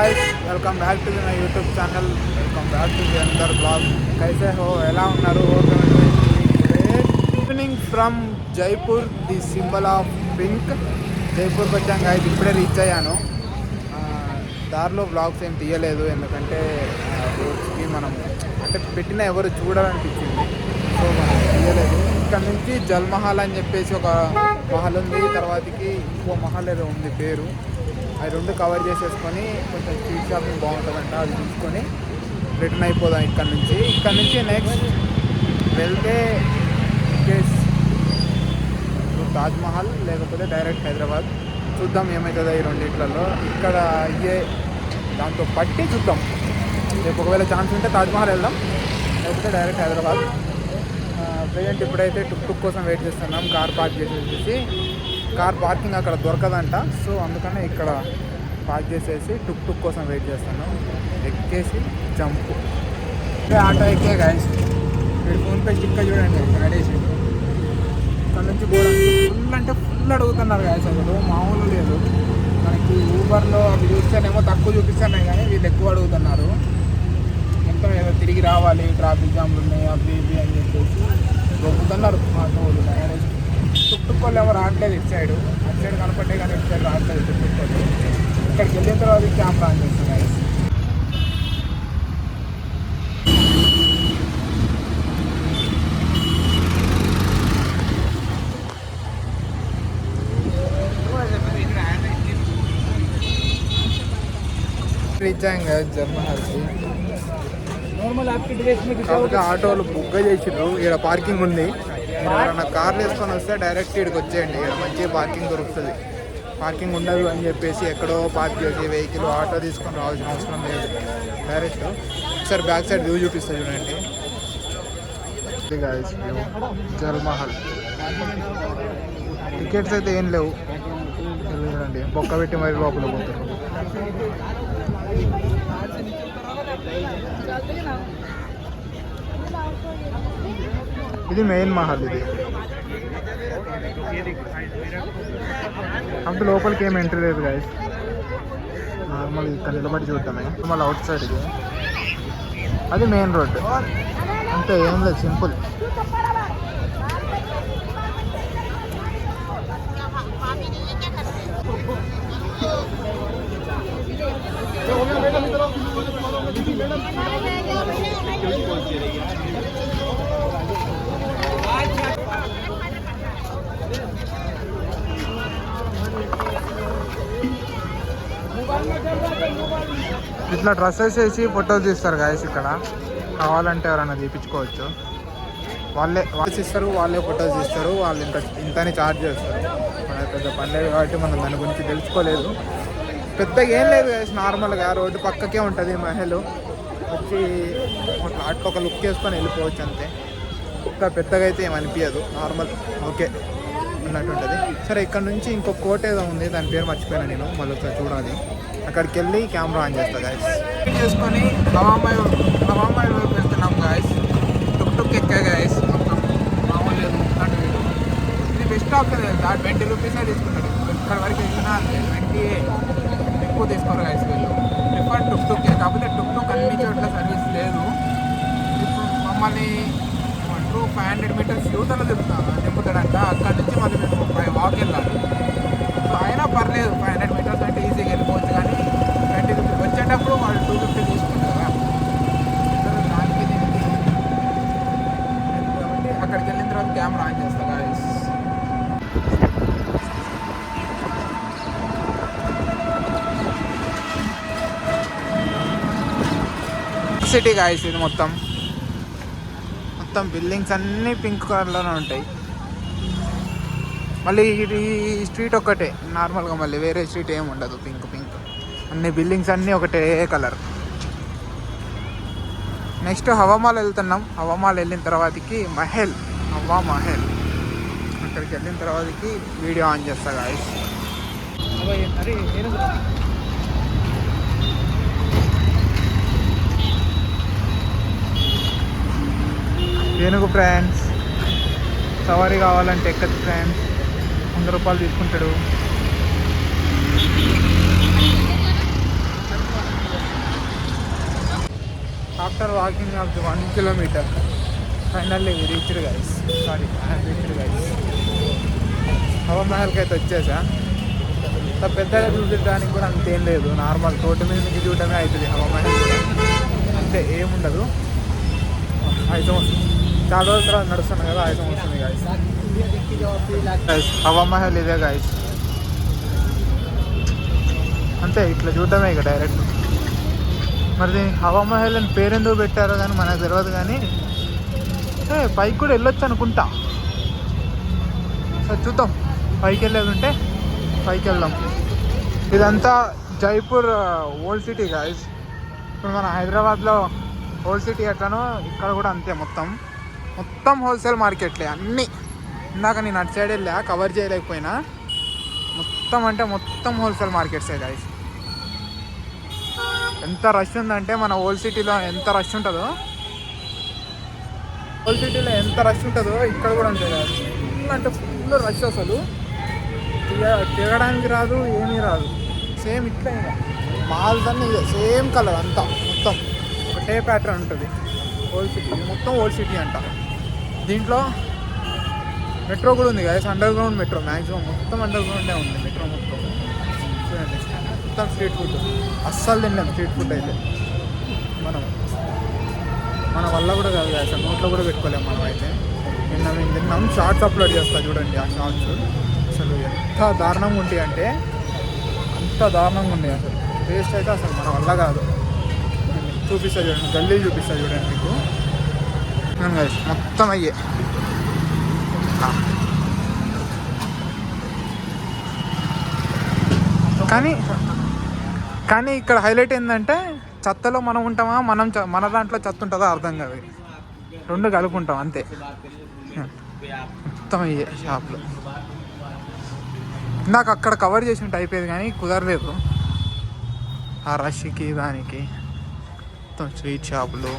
Guys, welcome back to my YouTube channel. Welcome back to the अंदर blog. कैसे हो, ఎలా ఉన్నారు? Evening from Jaipur, the symbol of pink. జైపూర్కి వచ్చాం గాయస్, ఇప్పుడే రీచ్ అయ్యాను. దారిలో బ్లాగ్స్ ఏం తీయలేదు, ఎందుకంటే రోడ్స్కి మనం అంటే పెట్టిన ఎవరు చూడాలనిపించింది, సో మనం తీయలేదు. ఇక్కడ నుంచి జల్ మహల్ అని చెప్పేసి ఒక మహల్ ఉంది, తర్వాతకి ఇంకో మహల్ ఏదో ఉంది పేరు. అవి రెండు కవర్ చేసేసుకొని కొంచెం స్ట్రీట్ షాపింగ్ బాగుంటుందంట, అది చూసుకొని రిటర్న్ అయిపోదాం ఇక్కడ నుంచి. నెక్స్ట్ వెళ్తే కేస్ తాజ్మహల్, లేకపోతే డైరెక్ట్ హైదరాబాద్. చూద్దాం ఏమవుతుందో ఈ రెండిట్లలో. ఇక్కడ అయ్యే దాంతో పట్టి చూద్దాం. రేపు ఒకవేళ ఛాన్స్ ఉంటే తాజ్మహల్ వెళ్దాం, లేకపోతే డైరెక్ట్ హైదరాబాద్. ప్రజెంట్ ఇప్పుడైతే టుక్ కోసం వెయిట్ చేస్తున్నాం. కార్ పార్క్ చేసేసి, కార్ పార్కింగ్ అక్కడ దొరకదంట, సో అందుకనే ఇక్కడ పార్క్ చేసేసి టుక్ కోసం వెయిట్ చేస్తున్నాం. ఎక్కేసి జంపు ఆటో ఎక్కే గాయస్. మీరు ఫోన్పే స్టిక్కర్ చూడండి నడేసి. ఇక్కడ నుంచి కూడా ఫుల్ అంటే ఫుల్ అడుగుతున్నారు గాయస్, అసలు మామూలు లేదు. మనకి ఊబర్లో అవి చూస్తేనేమో తక్కువ చూపిస్తున్నాయి, కానీ వీళ్ళు ఎక్కువ అడుగుతున్నారు. మొత్తం ఏదో తిరిగి రావాలి, ట్రాఫిక్ జామ్లు ఉన్నాయి, అవి ఇవి అని చెప్పేసి దొరుకుతున్నారు ఆటో వాళ్ళు. టుక్ వాళ్ళు ఎవరు రావట్లేదు ఇటు సైడ్ కనపడ్డే, కానీ ఇటు సైడ్ రావట్లేదు టుక్ వాళ్ళు. ఇక్కడికి వెళ్ళిన తర్వాత కెమెరా ఆన్ చేస్తున్నాయి. రీచ్ అయ్యాం కదా జర్మహల్కి. కాకపోతే ఆటోలు బుక్ చేసిర్రు. ఇక్కడ పార్కింగ్ ఉంది, మీరు ఎవరైనా కార్లు వేసుకొని వస్తే డైరెక్ట్ ఇక్కడికి వచ్చేయండి. ఇక్కడ మంచిగా పార్కింగ్ దొరుకుతుంది. పార్కింగ్ ఉండదు అని చెప్పేసి ఎక్కడో పార్క్ చేసి వెహికల్ ఆటో తీసుకొని రావాల్సిన అవసరం లేదు. డైరెక్ట్ ఒకసారి బ్యాక్ సైడ్ వ్యూ చూపిస్తా చూడండి. జల్మహల్ టికెట్స్ అయితే ఏం లేవు చూడండి, బొక్క పెట్టి మరి లోపల పోతారు. ఇది మెయిన్ మహల్. ఇది అంటే లోపలికి ఏం ఎంట్రీ లేదు గాయస్, నార్మల్ ఇక్కడ నిలబడి చూద్దామే. మళ్ళీ అవుట్ సైడ్ ఇది, అది మెయిన్ రోడ్. అంటే ఏం లేదు, సింపుల్. ఇట్లా డ్రెస్సెస్ వేసి ఫొటోస్ తీస్తారు గాయస్. ఇక్కడ కావాలంటే ఎవరైనా తీపించుకోవచ్చు. వాళ్ళే ఇస్తారు, వాళ్ళే ఫొటోస్ తీస్తారు. వాళ్ళు ఇంతని ఛార్జ్ చేస్తారు. మన పెద్ద పండుగ కాబట్టి మనం దాని గురించి తెలుసుకోలేదు. పెద్దగా ఏం లేదు గాయస్, నార్మల్గా రోడ్డు పక్కకే ఉంటుంది మహల్. వచ్చి అట్లా ఒక లుక్ వేసుకొని వెళ్ళిపోవచ్చు అంతే. ఇంకా పెద్దగా అయితే ఏమనిపించదు, నార్మల్ ఓకే అన్నట్టు ఉంటుంది. సరే, ఇక్కడ నుంచి ఇంకో కోట ఏదో ఉంది, దాని పేరు మర్చిపోయాను నేను, మళ్ళీ ఒకసారి చూడాలి. అక్కడికి వెళ్ళి కెమెరా ఆన్ చేస్తా గాయస్. చేసుకొని హవామాయి వైపు వెళ్తున్నాం గాయస్. టుక్ ఎక్కా గాయస్. మొత్తం మామూలు లేదు. ఇది బెస్ట్ ఆప్షన్ తెలుసా, 20 రూపీసే తీసుకున్నాడు. ఇక్కడ వరకు వెళ్ళినా 20 ఎక్కువ తీసుకోరు గాయస్ వీళ్ళు. ప్రిఫర్ టుక్. కాకపోతే టుక్ అన్ని చోట్ల సర్వీస్ లేదు. ఇప్పుడు మమ్మల్ని 500 మీటర్స్ యూటర్లో దింపుతాడంట. అక్కడ నుంచి మళ్ళీ మేము వాక్ వెళ్ళాలి. సో అయినా పర్లేదు, 500 మీటర్స్ అంటే ఈజీగా వెళ్ళిపోవచ్చు. కానీ 20 రూపీస్ వచ్చేటప్పుడు వాళ్ళు 250 తీసుకుంటారు కదా, దానికి దీనికి. కాబట్టి అక్కడికి వెళ్ళిన తర్వాత కెమెరా ఆన్ చేస్తా గాయస్. సిటీ గాయస్, ఇది మొత్తం బిల్డింగ్స్ అన్నీ పింక్ కలర్లోనే ఉంటాయి. మళ్ళీ ఈ స్ట్రీట్ ఒక్కటే నార్మల్గా, మళ్ళీ వేరే స్ట్రీట్ ఏమి ఉండదు. పింక్ అన్ని బిల్డింగ్స్ అన్నీ ఒకటే కలర్. నెక్స్ట్ హవామాల్ వెళ్తున్నాం. హవామాల్ వెళ్ళిన తర్వాతకి హవా మహల్. అక్కడికి వెళ్ళిన తర్వాతకి వీడియో ఆన్ చేస్తా గాయస్. ఏనుగు ఫ్రెండ్స్, సవారీ కావాలంటే ఎక్కచ్చు ఫ్రెండ్స్. 100 రూపాయలు తీసుకుంటాడు. After walking of 1 kilometer finally reached guys. Sorry, reached guys. హవా మహల్కి అయితే వచ్చేసా. అంత పెద్దగా చూడడానికి కూడా అంతేం లేదు, నార్మల్ రోడ్డు మీద నుంచి చూడటమే అవుతుంది హవా మహల్ కూడా, అంతే ఏముండదు. ఐతం వస్తుంది, చాలా రోజుల తర్వాత నడుస్తున్నాను కదా, ఐతం వస్తుంది గాయస్. హవా మహల్ ఇదే గాయస్, అంతే ఇట్లా చూడటమే ఇక డైరెక్ట్. మరి దీనికి హవా మహల్ అని పేరు ఎందుకు పెట్టారో కానీ మనకు తెలియదు, కానీ పైకి కూడా వెళ్ళొచ్చు అనుకుంటా. సరే చూద్దాం, పైకి వెళ్ళేది ఉంటే పైకి వెళ్దాం. ఇదంతా జైపూర్ ఓల్డ్ సిటీ గాయస్. ఇప్పుడు మన హైదరాబాద్లో ఓల్డ్ సిటీ ఎట్లానో ఇక్కడ కూడా అంతే, మొత్తం హోల్సేల్ మార్కెట్లే అన్నీ. ఇందాక నేను అటు సైడ్ వెళ్ళా, కవర్ చేయలేకపోయినా. మొత్తం అంటే మొత్తం హోల్సేల్ మార్కెట్సే గాయస్. ఎంత రష్ ఉందంటే మన ఓల్డ్ సిటీలో ఎంత రష్ ఉంటుందో, ఇక్కడ కూడా అంతే కాదు. ఫుల్ అంటే ఫుల్ రష్, అసలు తిరగడానికి రాదు, ఏమీ రాదు. సేమ్ ఇట్లా మాల్స్ అన్నీ సేమ్ కలర్ అంతా, మొత్తం ఒకటే ప్యాటర్న్ ఉంటుంది. ఓల్డ్ సిటీ మొత్తం ఓల్డ్ సిటీ అంట. దీంట్లో మెట్రో కూడా ఉంది కదా, అండర్ గ్రౌండ్ మెట్రో. మ్యాక్సిమం మొత్తం అండర్ గ్రౌండే ఉంది మెట్రో మొత్తం. చూడండి, మొత్తం స్ట్రీట్ ఫుడ్. అస్సలు తినలేము స్ట్రీట్ ఫుడ్ అయితే. మన వల్ల కూడా కాదు కదా, అసలు నోట్లో కూడా పెట్టుకోలేము మనం అయితే. మేము తిన్నాం, షార్ట్స్ అప్లోడ్ చేస్తా చూడండి. ఆ షార్ట్స్ అసలు ఎంత దారుణంగా ఉంటాయి అంటే అంత దారుణంగా ఉంటాయి. అసలు టేస్ట్ అయితే అసలు మన వల్ల కాదు. చూపిస్తా చూడండి, గల్లీ చూపిస్తా చూడండి మీకు. మొత్తం అయ్యే. కానీ ఇక్కడ హైలైట్ ఏంటంటే చెత్తలో మనం ఉంటామా, మన దాంట్లో చెత్త ఉంటుందో అర్థం కాదు. రెండు కలుపుకుంటాం అంతే. మొత్తం అయ్యే షాప్లో. నాకు అక్కడ కవర్ చేసి ఉంటే అయిపోయేది, కానీ కుదరలేదు ఆ రష్కి దానికి. మొత్తం స్వీట్ షాపులు.